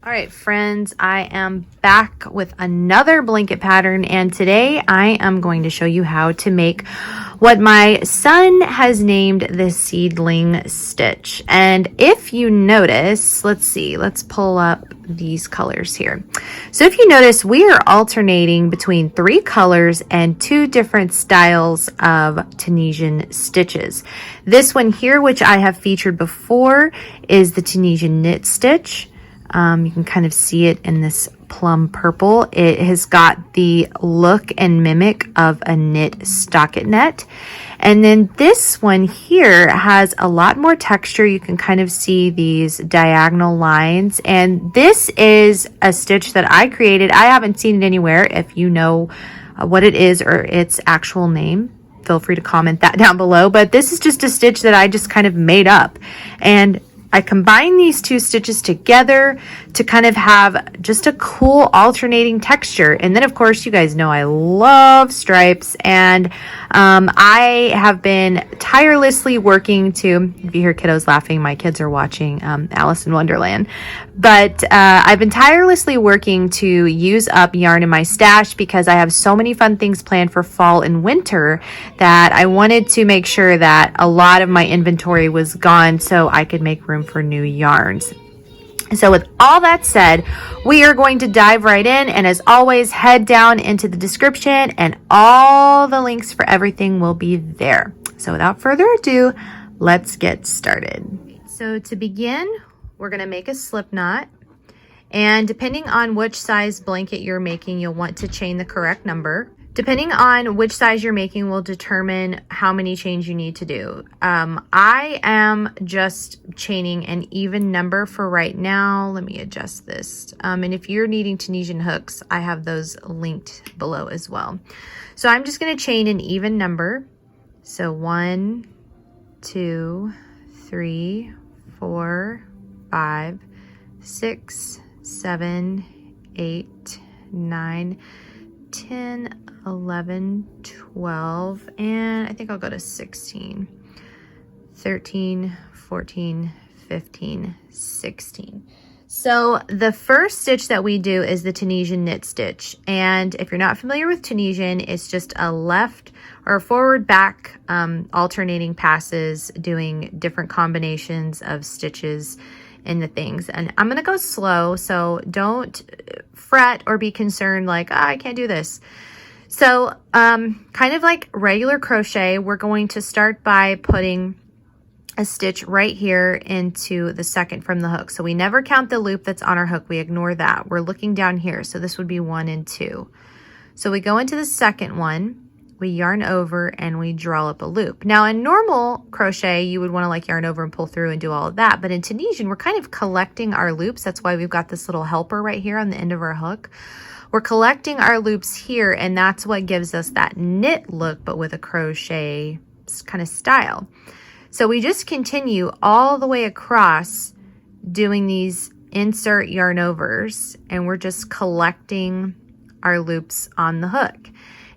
All right, friends, I am back with another blanket pattern, and today I am going to show you how to make what my son has named the seedling stitch. And if you notice, let's pull up these colors here. So if you notice, we are alternating between 3 colors and 2 different styles of Tunisian stitches. This one here, which I have featured before, is the Tunisian knit stitch. You can kind of see it in this plum purple. It has got the look and mimic of a knit stockinette. And then this one here has a lot more texture. You can kind of see these diagonal lines. And this is a stitch that I created. I haven't seen it anywhere. If you know what it is or its actual name, feel free to comment that down below. But this is just a stitch that I just kind of made up. And I combine these 2 stitches together to kind of have just a cool alternating texture. And then of course, you guys know I love stripes, and I have been tirelessly working to, if you hear kiddos laughing, my kids are watching Alice in Wonderland. But I've been tirelessly working to use up yarn in my stash because I have so many fun things planned for fall and winter that I wanted to make sure that a lot of my inventory was gone so I could make room for new yarns. So with all that said, we are going to dive right in, and as always, head down into the description and all the links for everything will be there. So without further ado, let's get started. So to begin, we're going to make a slip knot, and depending on which size blanket you're making, you'll want to chain the correct number. Depending on which size you're making will determine how many chains you need to do. I am just chaining an even number for right now. Let me adjust this. And if you're needing Tunisian hooks, I have those linked below as well. So I'm just going to chain an even number. So 1, 2, 3, 4, 5, 6, 7, 8, 9, 10, 11, 12, and I think I'll go to 16, 13, 14, 15, 16. So the first stitch that we do is the Tunisian knit stitch. And if you're not familiar with Tunisian, it's just a left or forward back alternating passes doing different combinations of stitches in the things. And I'm going to go slow, so don't fret or be concerned like, oh, I can't do this. So kind of like regular crochet, we're going to start by putting a stitch right here into the second from the hook. So we never count the loop that's on our hook. We ignore that. We're looking down here. So this would be 1 and 2. So we go into the second one, we yarn over, and we draw up a loop. Now in normal crochet, you would want to like yarn over and pull through and do all of that. But in Tunisian, we're kind of collecting our loops. That's why we've got this little helper right here on the end of our hook. We're collecting our loops here, and that's what gives us that knit look, but with a crochet kind of style. So we just continue all the way across doing these insert yarn overs, and we're just collecting our loops on the hook.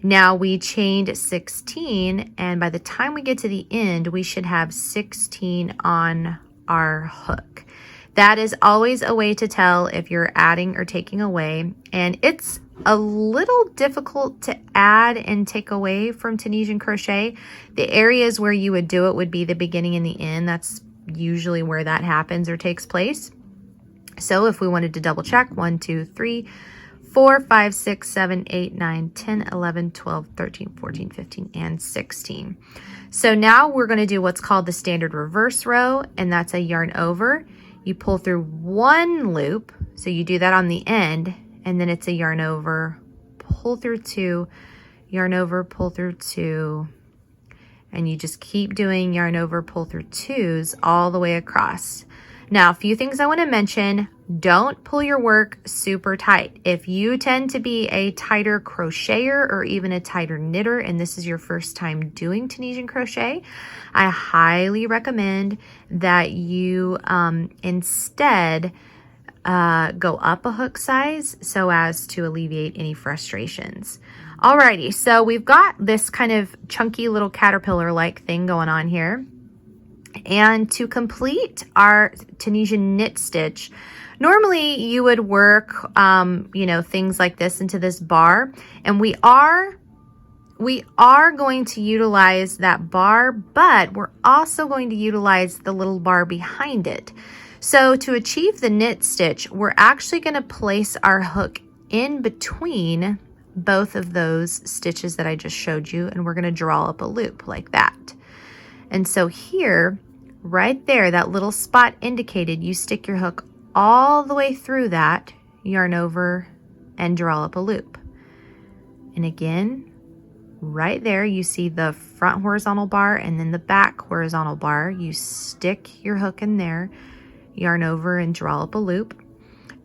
Now we chained 16, and by the time we get to the end, we should have 16 on our hook. That is always a way to tell if you're adding or taking away, and it's a little difficult to add and take away from Tunisian crochet. The areas where you would do it would be the beginning and the end. That's usually where that happens or takes place. So if we wanted to double check, 1, 2, 3, 4, 5, 6, 7, 8, 9, 10, 11, 12, 13, 14, 15, and 16. So now we're going to do what's called the standard reverse row, and that's a yarn over. You pull through 1 loop, so you do that on the end, and then it's a yarn over, pull through 2, yarn over, pull through 2, and you just keep doing yarn over, pull through 2s all the way across. Now, a few things I want to mention. Don't pull your work super tight. If you tend to be a tighter crocheter or even a tighter knitter, and this is your first time doing Tunisian crochet, I highly recommend that you instead go up a hook size so as to alleviate any frustrations. Alrighty, so we've got this kind of chunky little caterpillar-like thing going on here. And to complete our Tunisian knit stitch, normally you would work, you know, things like this into this bar. And we are going to utilize that bar, but we're also going to utilize the little bar behind it. So to achieve the knit stitch, we're actually going to place our hook in between both of those stitches that I just showed you, and we're going to draw up a loop like that. And so here, right there, that little spot indicated, you stick your hook all the way through that, yarn over, and draw up a loop. And again, right there, you see the front horizontal bar and then the back horizontal bar. You stick your hook in there, yarn over, and draw up a loop.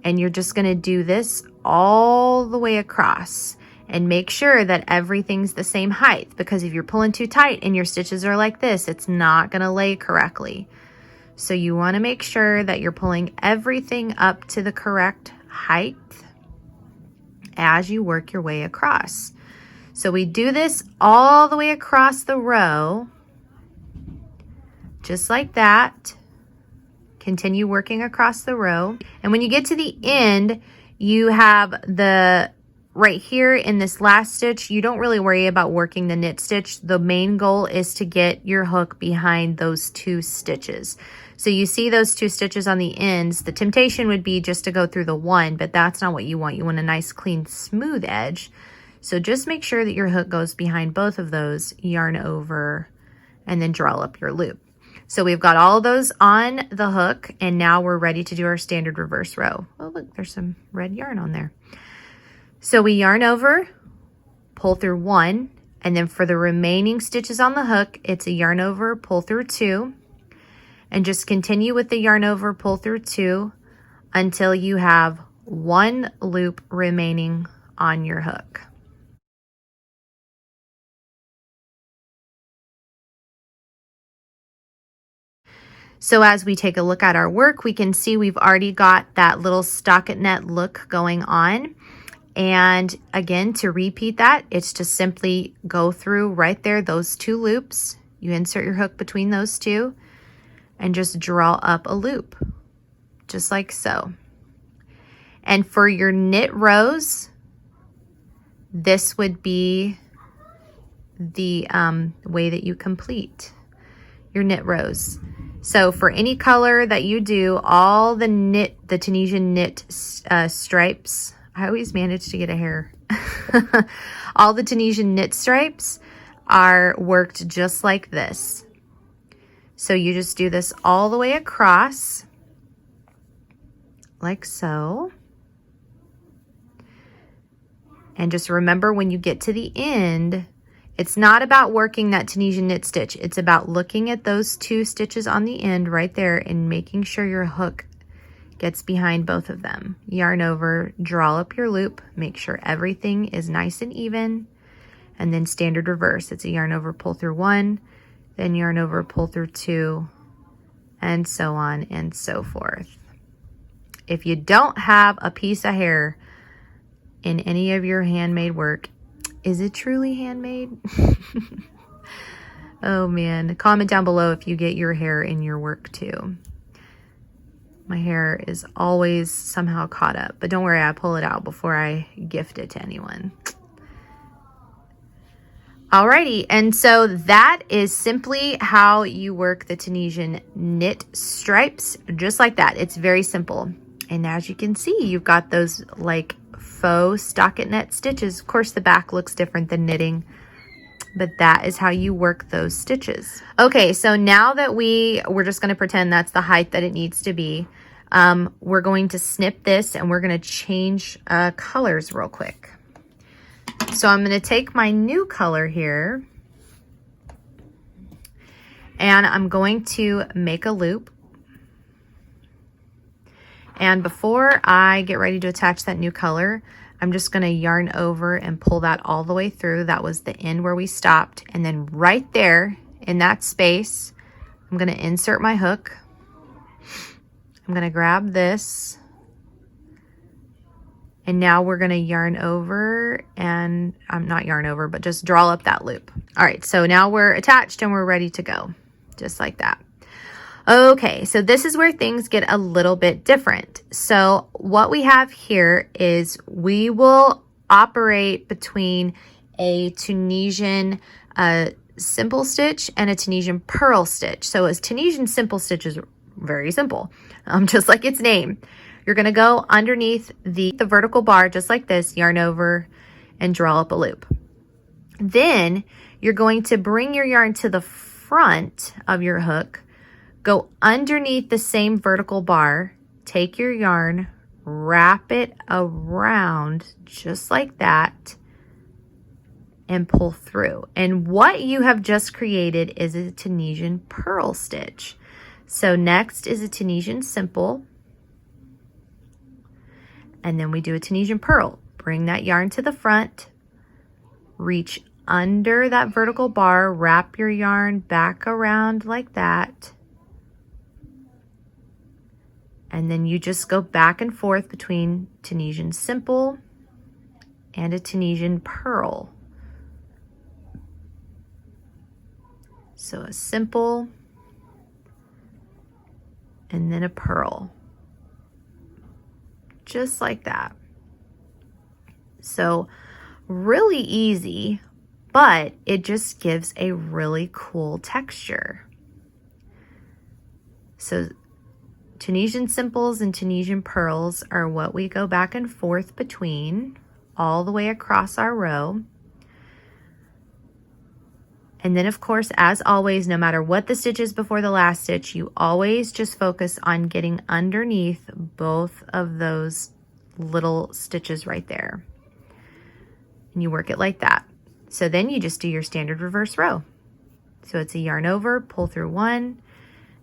And you're just going to do this all the way across. And make sure that everything's the same height, because if you're pulling too tight and your stitches are like this, it's not going to lay correctly. So you want to make sure that you're pulling everything up to the correct height as you work your way across. So we do this all the way across the row, just like that. Continue working across the row. And when you get to the end, you have the right here in this last stitch, you don't really worry about working the knit stitch. The main goal is to get your hook behind those two stitches. So you see those two stitches on the ends. The temptation would be just to go through the one, but that's not what you want. You want a nice, clean, smooth edge. So just make sure that your hook goes behind both of those, yarn over, and then draw up your loop. So we've got all those on the hook, and now we're ready to do our standard reverse row. Oh, look, there's some red yarn on there. So we yarn over, pull through one, and then for the remaining stitches on the hook, it's a yarn over, pull through two, and just continue with the yarn over, pull through two until you have one loop remaining on your hook. So as we take a look at our work, we can see we've already got that little stockinette look going on. And again, to repeat that, it's just simply go through right there, those two loops. You insert your hook between those two and just draw up a loop, just like so. And for your knit rows, this would be the way that you complete your knit rows. So for any color that you do, all the Tunisian knit stripes, I always manage to get a hair. All the Tunisian knit stripes are worked just like this. So you just do this all the way across, like so. And just remember, when you get to the end, it's not about working that Tunisian knit stitch. It's about looking at those two stitches on the end right there and making sure your hook gets behind both of them. Yarn over, draw up your loop, make sure everything is nice and even, and then standard reverse. It's a yarn over, pull through one, then yarn over, pull through two, and so on and so forth. If you don't have a piece of hair in any of your handmade work, is it truly handmade? Oh man, comment down below if you get your hair in your work too. My hair is always somehow caught up, but don't worry, I pull it out before I gift it to anyone. Alrighty, and so that is simply how you work the Tunisian knit stripes, just like that. It's very simple. And as you can see, you've got those like faux stockinette stitches. Of course, the back looks different than knitting, but that is how you work those stitches. Okay, so now that we're just going to pretend that's the height that it needs to be. We're going to snip this and we're going to change colors real quick. So I'm going to take my new color here and I'm going to make a loop. And before I get ready to attach that new color, I'm just going to yarn over and pull that all the way through. That was the end where we stopped. And then right there in that space, I'm going to insert my hook. I'm going to grab this. And now we're going to yarn over and I'm not yarn over, but just draw up that loop. All right, so now we're attached and we're ready to go, just like that. Okay, so this is where things get a little bit different. So what we have here is we will operate between a Tunisian simple stitch and a Tunisian purl stitch. So a Tunisian simple stitch is very simple, just like its name. You're going to go underneath the vertical bar just like this, yarn over and draw up a loop. Then you're going to bring your yarn to the front of your hook, go underneath the same vertical bar, take your yarn, wrap it around just like that, and pull through. And what you have just created is a Tunisian purl stitch. So next is a Tunisian simple, and then we do a Tunisian purl. Bring that yarn to the front, reach under that vertical bar, wrap your yarn back around like that, and then you just go back and forth between Tunisian simple and a Tunisian purl. So a simple and then a purl, just like that. So really easy, but it just gives a really cool texture. So Tunisian simples and Tunisian purls are what we go back and forth between all the way across our row. And then of course, as always, no matter what the stitch is before the last stitch, you always just focus on getting underneath both of those little stitches right there. And you work it like that. So then you just do your standard reverse row. So it's a yarn over, pull through one,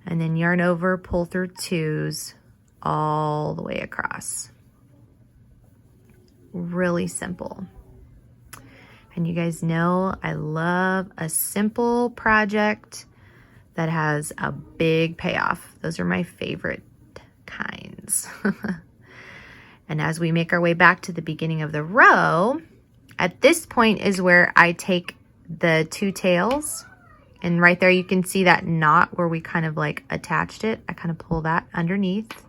and then yarn over, pull through twos all the way across. Really simple. And you guys know I love a simple project that has a big payoff. Those are my favorite kinds. And as we make our way back to the beginning of the row, at this point is where I take the two tails, and right there you can see that knot where we kind of like attached it. I kind of pull that underneath,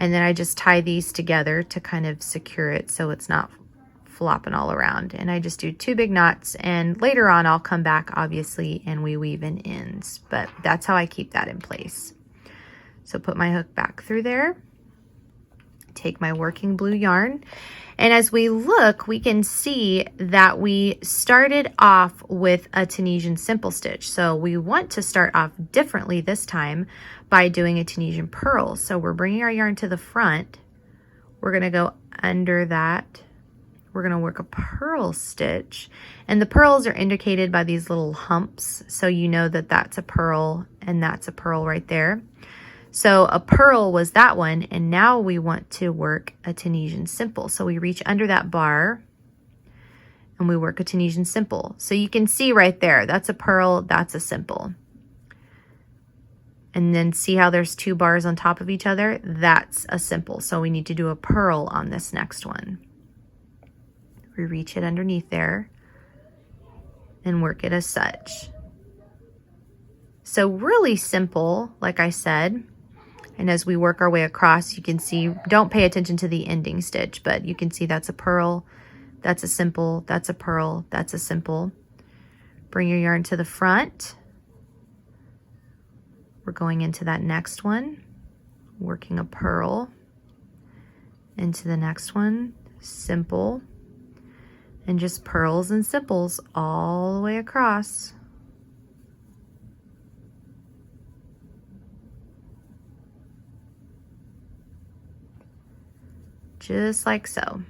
and then I just tie these together to kind of secure it so it's not flopping all around. And I just do two big knots, and later on I'll come back obviously and we weave in ends, but that's how I keep that in place. So put my hook back through there, take my working blue yarn, and as we look, we can see that we started off with a Tunisian simple stitch. So we want to start off differently this time by doing a Tunisian purl. So we're bringing our yarn to the front. We're going to go under that. We're going to work a purl stitch, and the purls are indicated by these little humps. So you know that that's a purl and that's a purl right there. So a purl was that one, and now we want to work a Tunisian simple. So we reach under that bar and we work a Tunisian simple. So you can see right there, that's a purl, that's a simple. And then see how there's two bars on top of each other? That's a simple. So we need to do a purl on this next one. We reach it underneath there and work it as such. So really simple, like I said. And as we work our way across, you can see, don't pay attention to the ending stitch, but you can see that's a purl, that's a simple, that's a purl, that's a simple. Bring your yarn to the front. We're going into that next one, working a purl, into the next one, simple, and just purls and simples all the way across. Just like so.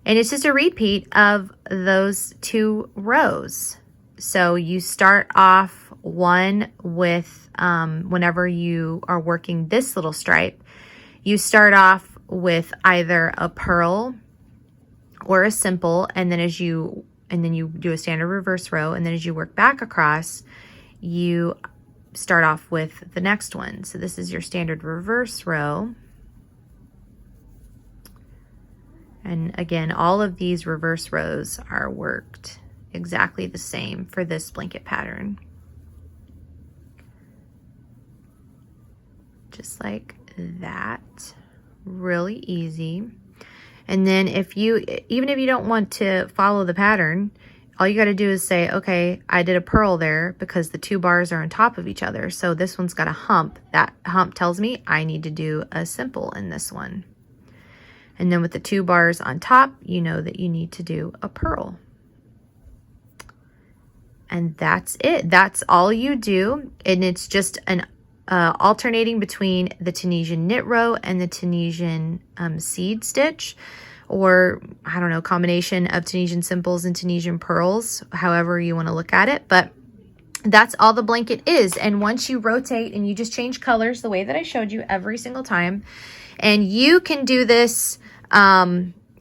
And it's just a repeat of those two rows. So you start off one with, whenever you are working this little stripe, you start off with either a purl or a simple, and then you do a standard reverse row, and then as you work back across, you start off with the next one. So this is your standard reverse row. And again, all of these reverse rows are worked exactly the same for this blanket pattern. Just like that. Really easy. And then even if you don't want to follow the pattern, all you got to do is say, okay, I did a purl there because the 2 bars are on top of each other. So this one's got a hump. That hump tells me I need to do a simple in this one. And then with the 2 bars on top, you know that you need to do a purl. And that's it. That's all you do. And it's just an alternating between the Tunisian knit row and the Tunisian seed stitch, or I don't know, combination of Tunisian simples and Tunisian purls, however you want to look at it. But that's all the blanket is. And once you rotate and you just change colors the way that I showed you every single time, and you can do this,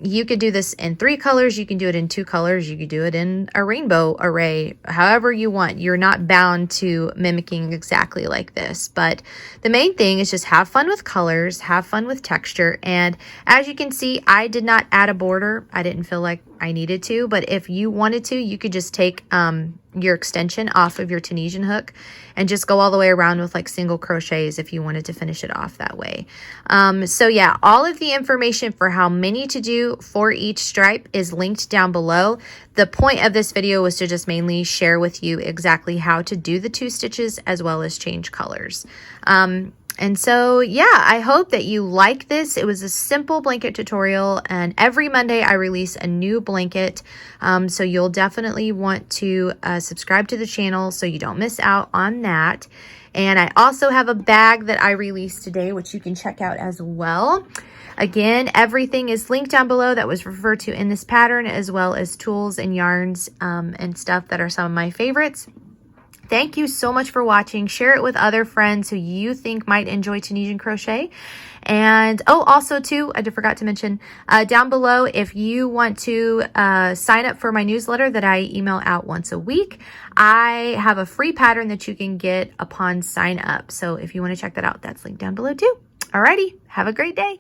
you could do this in 3 colors, you can do it in 2 colors, you could do it in a rainbow array, however you want. You're not bound to mimicking exactly like this, but the main thing is just have fun with colors, have fun with texture. And as you can see, I did not add a border. I didn't feel like I needed to, but if you wanted to, you could just take your extension off of your Tunisian hook and just go all the way around with like single crochets if you wanted to finish it off that way. So yeah, all of the information for how many to do for each stripe is linked down below. The point of this video was to just mainly share with you exactly how to do the 2 stitches as well as change colors. And so, yeah, I hope that you like this. It was a simple blanket tutorial, and every Monday I release a new blanket. So you'll definitely want to subscribe to the channel so you don't miss out on that. And I also have a bag that I released today, which you can check out as well. Again, everything is linked down below that was referred to in this pattern, as well as tools and yarns and stuff that are some of my favorites. Thank you so much for watching. Share it with other friends who you think might enjoy Tunisian crochet. And oh, also too, I forgot to mention down below, if you want to sign up for my newsletter that I email out once a week, I have a free pattern that you can get upon sign up. So if you want to check that out, that's linked down below too. Alrighty, have a great day.